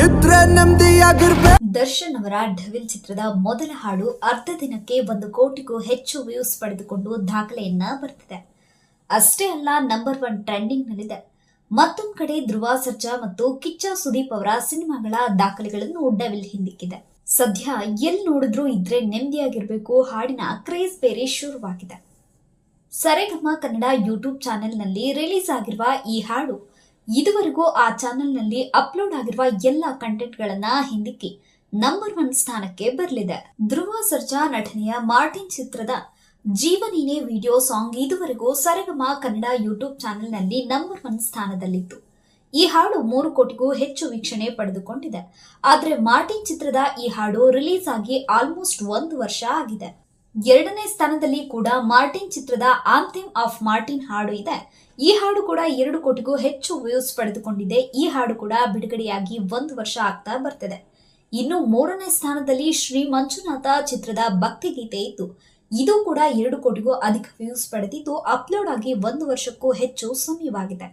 ಇದ್ರೆ ನೆಮ್ಮದಿಯಾಗಿರ್ಬೇಕು. ದರ್ಶನ್ ಅವರ ಡೆವಿಲ್ ಚಿತ್ರದ ಮೊದಲ ಹಾಡು ಅರ್ಧ ದಿನಕ್ಕೆ 1 ಕೋಟಿಗೂ ಹೆಚ್ಚು ವ್ಯೂಸ್ ಪಡೆದುಕೊಂಡು ದಾಖಲೆಯನ್ನ ಬರೆದಿದೆ. ಅಷ್ಟೇ ಅಲ್ಲ, ನಂಬರ್ 1 ಟ್ರೆಂಡಿಂಗ್ ನಲ್ಲಿದೆ. ಮತ್ತೊಂದು ಕಡೆ ಧ್ರುವ ಸರ್ಜಾ ಮತ್ತು ಕಿಚ್ಚ ಸುದೀಪ್ ಅವರ ಸಿನಿಮಾಗಳ ದಾಖಲೆಗಳನ್ನು ಡೆವಿಲ್ ಹಿಂದಿಕ್ಕಿದೆ. ಸದ್ಯ ಎಲ್ಲಿ ನೋಡಿದ್ರೂ ಇದ್ರೆ ನೆಮ್ಮದಿಯಾಗಿರ್ಬೇಕು ಹಾಡಿನ ಕ್ರೇಜ್ ಬೇರೆ ಶುರುವಾಗಿದೆ. ಸರೆಗಮ ಕನ್ನಡ ಯೂಟ್ಯೂಬ್ ಚಾನೆಲ್ನಲ್ಲಿ ರಿಲೀಸ್ ಆಗಿರುವ ಈ ಹಾಡು ಇದುವರೆಗೂ ಆ ಚಾನೆಲ್ನಲ್ಲಿ ಅಪ್ಲೋಡ್ ಆಗಿರುವ ಎಲ್ಲ ಕಂಟೆಂಟ್ಗಳನ್ನ ಹಿಂದಿಕ್ಕಿ ನಂಬರ್ 1 ಸ್ಥಾನಕ್ಕೆ ಬರಲಿದೆ. ಧ್ರುವ ಸರ್ಜಾ ನಟನೆಯ ಮಾರ್ಟಿನ್ ಚಿತ್ರದ ಜೀವನೀನೇ ವಿಡಿಯೋ ಸಾಂಗ್ ಇದುವರೆಗೂ ಸರೆಗಮ ಕನ್ನಡ ಯೂಟ್ಯೂಬ್ ಚಾನೆಲ್ನಲ್ಲಿ ನಂಬರ್ 1 ಸ್ಥಾನದಲ್ಲಿತ್ತು. ಈ ಹಾಡು 3 ಕೋಟಿಗೂ ಹೆಚ್ಚು ವೀಕ್ಷಣೆ ಪಡೆದುಕೊಂಡಿದೆ. ಆದರೆ ಮಾರ್ಟಿನ್ ಚಿತ್ರದ ಈ ಹಾಡು ರಿಲೀಸ್ ಆಗಿ ಆಲ್ಮೋಸ್ಟ್ 1 ವರ್ಷ ಆಗಿದೆ. 2ನೇ ಸ್ಥಾನದಲ್ಲಿ ಕೂಡ ಮಾರ್ಟಿನ್ ಚಿತ್ರದ ಆಂಥೆಮ್ ಆಫ್ ಮಾರ್ಟಿನ್ ಹಾಡು ಇದೆ. ಈ ಹಾಡು ಕೂಡ 2 ಕೋಟಿಗೂ ಹೆಚ್ಚು ವ್ಯೂಸ್ ಪಡೆದುಕೊಂಡಿದೆ. ಈ ಹಾಡು ಕೂಡ ಬಿಡುಗಡೆಯಾಗಿ 1 ವರ್ಷ ಆಗ್ತಾ ಬರ್ತಿದೆ. ಇನ್ನು 3ನೇ ಸ್ಥಾನದಲ್ಲಿ ಶ್ರೀ ಮಂಜುನಾಥ ಚಿತ್ರದ ಭಕ್ತಿಗೀತೆ ಇದ್ದು, ಇದು ಕೂಡ 2 ಕೋಟಿಗೂ ಅಧಿಕ ವ್ಯೂಸ್ ಪಡೆದಿದ್ದು ಅಪ್ಲೋಡ್ ಆಗಿ 1 ವರ್ಷಕ್ಕೂ ಹೆಚ್ಚು ಸಮಯವಾಗಿದೆ.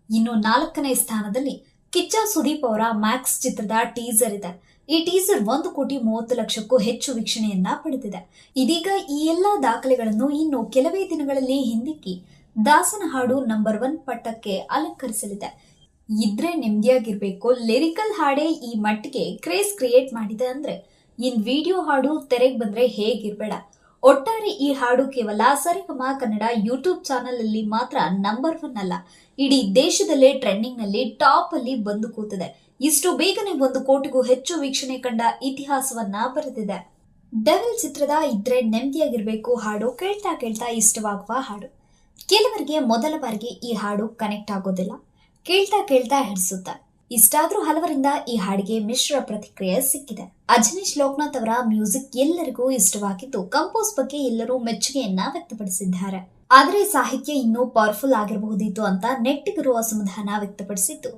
ಇನ್ನು 4ನೇ ಸ್ಥಾನದಲ್ಲಿ ಕಿಚ್ಚ ಸುದೀಪ್ ಅವರ ಮ್ಯಾಕ್ಸ್ ಚಿತ್ರದ ಟೀಸರ್ ಇದೆ. ಈ ಟೀಸರ್ 1 ಕೋಟಿ 30 ಲಕ್ಷಕ್ಕೂ ಹೆಚ್ಚು ವೀಕ್ಷಣೆಯನ್ನ ಪಡೆದಿದೆ. ಇದೀಗ ಈ ಎಲ್ಲಾ ದಾಖಲೆಗಳನ್ನು ಇನ್ನು ಕೆಲವೇ ದಿನಗಳಲ್ಲಿ ಹಿಂದಿಕ್ಕಿ ದಾಸನ ಹಾಡು ನಂಬರ್ 1 ಪಟ್ಟಕ್ಕೆ ಅಲಂಕರಿಸಲಿದೆ. ಇದ್ರೆ ನೆಮ್ಮದಿಯಾಗಿರ್ಬೇಕು ಲಿರಿಕಲ್ ಹಾಡೇ ಈ ಮಟ್ಟಿಗೆ ಕ್ರೇಜ್ ಕ್ರಿಯೇಟ್ ಮಾಡಿದೆ ಅಂದ್ರೆ ಇನ್ ವಿಡಿಯೋ ಹಾಡು ತೆರೆಗೆ ಬಂದ್ರೆ ಹೇಗಿರ್ಬೇಡ. ಒಟ್ಟಾರೆ ಈ ಹಾಡು ಕೇವಲ ಸರೆಗಮ ಕನ್ನಡ ಯೂಟ್ಯೂಬ್ ಚಾನೆಲ್ ಅಲ್ಲಿ ಮಾತ್ರ ನಂಬರ್ 1 ಅಲ್ಲ, ಇಡೀ ದೇಶದಲ್ಲೇ ಟ್ರೆಂಡಿಂಗ್ ನಲ್ಲಿ ಟಾಪ್ ಅಲ್ಲಿ ಬಂದು ಕೂತಿದೆ. ಇಷ್ಟು ಬೇಗನೆ 1 ಕೋಟಿಗೂ ಹೆಚ್ಚು ವೀಕ್ಷಣೆ ಕಂಡ ಇತಿಹಾಸವನ್ನ ಬರೆದಿದೆ. ಡೆವಿಲ್ ಚಿತ್ರದ ಇದ್ರೆ ನೆಮ್ಮದಿಯಾಗಿರ್ಬೇಕು ಹಾಡು ಕೇಳ್ತಾ ಕೇಳ್ತಾ ಇಷ್ಟವಾಗುವ ಹಾಡು. ಕೆಲವರಿಗೆ ಮೊದಲ ಬಾರಿಗೆ ಈ ಹಾಡು ಕನೆಕ್ಟ್ ಆಗೋದಿಲ್ಲ, ಕೇಳ್ತಾ ಕೇಳ್ತಾ ಹಿಡಿಸುತ್ತೆ. ಇಷ್ಟಾದ್ರೂ ಹಲವರಿಂದ ಈ ಹಾಡಿಗೆ ಮಿಶ್ರ ಪ್ರತಿಕ್ರಿಯೆ ಸಿಕ್ಕಿದೆ. ಅಜನೀಶ್ ಲೋಕನಾಥ್ ಅವರ ಮ್ಯೂಸಿಕ್ ಎಲ್ಲರಿಗೂ ಇಷ್ಟವಾಗಿದ್ದು, ಕಂಪೋಸ್ ಬಗ್ಗೆ ಎಲ್ಲರೂ ಮೆಚ್ಚುಗೆಯನ್ನ ವ್ಯಕ್ತಪಡಿಸಿದ್ದಾರೆ. ಆದರೆ ಸಾಹಿತ್ಯ ಇನ್ನೂ ಪವರ್ಫುಲ್ ಆಗಿರಬಹುದಿತ್ತು ಅಂತ ನೆಟ್ಟಿಗರು ಅಸಮಾಧಾನ ವ್ಯಕ್ತಪಡಿಸಿದ್ದು,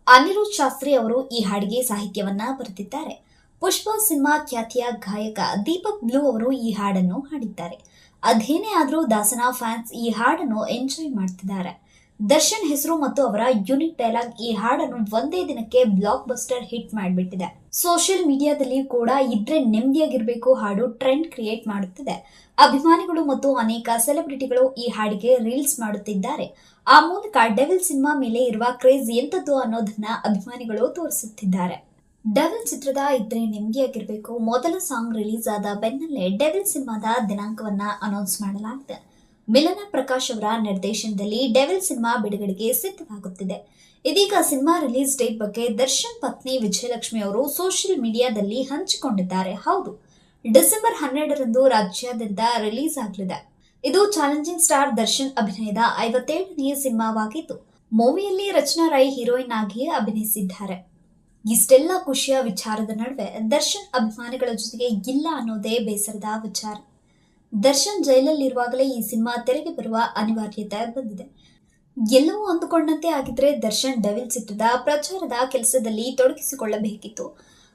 ಅನಿರುದ್ಧ್ ಶಾಸ್ತ್ರಿ ಅವರು ಈ ಹಾಡಿಗೆ ಸಾಹಿತ್ಯವನ್ನ ಬರೆದಿದ್ದಾರೆ. ಪುಷ್ಪ ಸಿನಿಮಾ ಖ್ಯಾತಿಯ ಗಾಯಕ ದೀಪಕ್ ಬ್ಲೂ ಅವರು ಈ ಹಾಡನ್ನು ಹಾಡಿದ್ದಾರೆ. ಅದೇನೇ ಆದ್ರೂ ದಾಸನ ಫ್ಯಾನ್ಸ್ ಈ ಹಾಡನ್ನು ಎಂಜಾಯ್ ಮಾಡ್ತಿದ್ದಾರೆ. ದರ್ಶನ್ ಹೆಸರು ಮತ್ತು ಅವರ ಯೂನಿಕ್ ಡೈಲಾಗ್ ಈ ಹಾಡನ್ನು ಒಂದೇ ದಿನಕ್ಕೆ ಬ್ಲಾಕ್ ಬಸ್ಟರ್ ಹಿಟ್ ಮಾಡಿಬಿಟ್ಟಿದೆ. ಸೋಷಿಯಲ್ ಮೀಡಿಯಾದಲ್ಲಿ ಕೂಡ ಇದ್ರೆ ನೆಮ್ಮದಿಯಾಗಿರ್ಬೇಕು ಹಾಡು ಟ್ರೆಂಡ್ ಕ್ರಿಯೇಟ್ ಮಾಡುತ್ತಿದೆ. ಅಭಿಮಾನಿಗಳು ಮತ್ತು ಅನೇಕ ಸೆಲೆಬ್ರಿಟಿಗಳು ಈ ಹಾಡಿಗೆ ರೀಲ್ಸ್ ಮಾಡುತ್ತಿದ್ದಾರೆ. ಆ ಮೂಲಕ ಡೆವಿಲ್ ಸಿನಿಮಾ ಮೇಲೆ ಇರುವ ಕ್ರೇಜ್ ಎಂತದ್ದು ಅನ್ನೋದನ್ನ ಅಭಿಮಾನಿಗಳು ತೋರಿಸುತ್ತಿದ್ದಾರೆ. ಡೆವಿಲ್ ಚಿತ್ರದ ಇದ್ರೆ ನೆಮ್ಮದಿಯಾಗಿರ್ಬೇಕು ಮೊದಲ ಸಾಂಗ್ ರಿಲೀಸ್ ಆದ ಬೆನ್ನಲ್ಲೇ ಡೆವಿಲ್ ಸಿನಿಮಾದ ದಿನಾಂಕವನ್ನ ಅನೌನ್ಸ್ ಮಾಡಲಾಗಿದೆ. ಮಿಲನ ಪ್ರಕಾಶ್ ಅವರ ನಿರ್ದೇಶನದಲ್ಲಿ ಡೆವಿಲ್ ಸಿನಿಮಾ ಬಿಡುಗಡೆಗೆ ಸಿದ್ಧವಾಗುತ್ತಿದೆ. ಇದೀಗ ಸಿನಿಮಾ ರಿಲೀಸ್ ಡೇಟ್ ಬಗ್ಗೆ ದರ್ಶನ್ ಪತ್ನಿ ವಿಜಯಲಕ್ಷ್ಮಿ ಅವರು ಸೋಷಿಯಲ್ ಮೀಡಿಯಾದಲ್ಲಿ ಹಂಚಿಕೊಂಡಿದ್ದಾರೆ. ಹೌದು, ಡಿಸೆಂಬರ್ 12ರಂದು ರಾಜ್ಯಾದ್ಯಂತ ರಿಲೀಸ್ ಆಗಲಿದೆ. ಇದು ಚಾಲೆಂಜಿಂಗ್ ಸ್ಟಾರ್ ದರ್ಶನ್ ಅಭಿನಯದ 57ನೇ ಸಿನಿಮಾವಾಗಿದ್ದು, ಮೂವಿಯಲ್ಲಿ ರಚನಾ ರೈ ಹೀರೋಯಿನ್ ಆಗಿ ಅಭಿನಯಿಸಿದ್ದಾರೆ. ಇಷ್ಟೆಲ್ಲ ಖುಷಿಯ ವಿಚಾರದ ನಡುವೆ ದರ್ಶನ್ ಅಭಿಮಾನಿಗಳ ಜೊತೆಗೆ ಇಲ್ಲ ಅನ್ನೋದೇ ಬೇಸರದ ವಿಚಾರ. ದರ್ಶನ್ ಜೈಲಲ್ಲಿರುವಾಗಲೇ ಈ ಸಿನಿಮಾ ತೆರೆಗೆ ಬರುವ ಅನಿವಾರ್ಯತೆ ಬಂದಿದೆ. ಎಲ್ಲವೂ ಅಂದುಕೊಂಡಂತೆ ಆಗಿದ್ರೆ ದರ್ಶನ್ ಡೆವಿಲ್ ಚಿತ್ರದ ಪ್ರಚಾರದ ಕೆಲಸದಲ್ಲಿ ತೊಡಗಿಸಿಕೊಳ್ಳಬೇಕಿತ್ತು.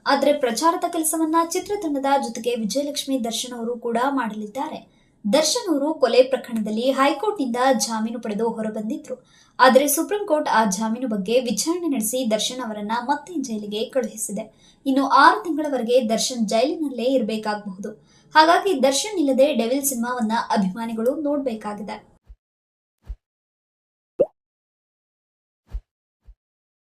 ಆದರೆ ಪ್ರಚಾರದ ಕೆಲಸವನ್ನ ಚಿತ್ರತಂಡದ ಜೊತೆಗೆ ವಿಜಯಲಕ್ಷ್ಮಿ ದರ್ಶನ್ ಅವರು ಕೂಡ ಮಾಡಲಿದ್ದಾರೆ. ದರ್ಶನ್ ಅವರು ಕೊಲೆ ಪ್ರಕರಣದಲ್ಲಿ ಹೈಕೋರ್ಟ್ನಿಂದ ಜಾಮೀನು ಪಡೆದು ಹೊರಬಂದಿದ್ರು. ಆದರೆ ಸುಪ್ರೀಂ ಕೋರ್ಟ್ ಆ ಜಾಮೀನು ಬಗ್ಗೆ ವಿಚಾರಣೆ ನಡೆಸಿ ದರ್ಶನ್ ಅವರನ್ನ ಮತ್ತೆ ಜೈಲಿಗೆ ಕಳುಹಿಸಿದೆ. ಇನ್ನು 6 ತಿಂಗಳವರೆಗೆ ದರ್ಶನ್ ಜೈಲಿನಲ್ಲೇ ಇರಬೇಕಾಗಬಹುದು. ಹಾಗಾಗಿ ದರ್ಶನ್ ಇಲ್ಲದೆ ಡೆವಿಲ್ ಸಿನಿಮಾವನ್ನ ಅಭಿಮಾನಿಗಳು ನೋಡಬೇಕಾಗಿದೆ.